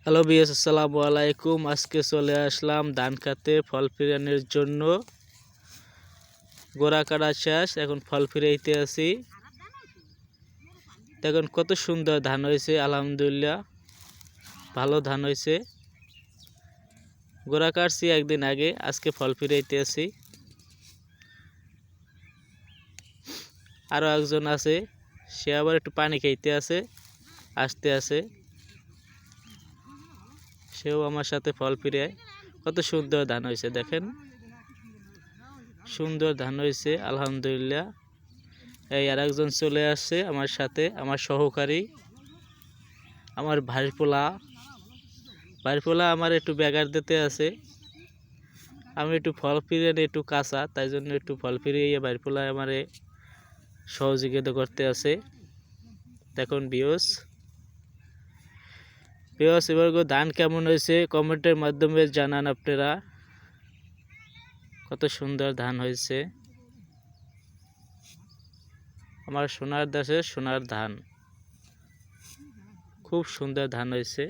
Hello BS, আসসালামু আলাইকুম। আজকে চলে আসলাম ধান খেতে ফল ফিরানোর জন্য। গোড়া কাটা শেষ, এখন ফল ফিরাইতে আছি। দেখুন কত সুন্দর ধান হয়েছে, আলহামদুলিল্লাহ ভালো ধান হয়েছে। গোড়া কাটছি একদিন আগে, আজকে ফল ফিরাইতে আছি। আরও একজন আছে, সে আবার একটু পানি খাইতে আসতে আছে, সেও আমার সাথে ফল ফিরায়। কত সুন্দর ধান হয়েছে, দেখেন সুন্দর ধান হয়েছে আলহামদুলিল্লাহ। এই আর একজন চলে আসছে আমার সাথে, আমার সহকারী, আমার ভাইপোলা আমার একটু ব্যাগার দিতে আছে। আমি একটু ফল ফিরিয়ে একটু কাঁচা, তাই জন্য একটু ফল ফিরিয়ে ভাইপোলা আমারে সহযোগিতা করতে আছে। দেখুন বিয়স এবার ধান কেমন হয়েছে কমেন্টের মাধ্যমে জানান আপনারা। কত সুন্দর ধান হয়েছে, আমার সোনার দেশের সোনার ধান, খুব সুন্দর ধান হয়েছে।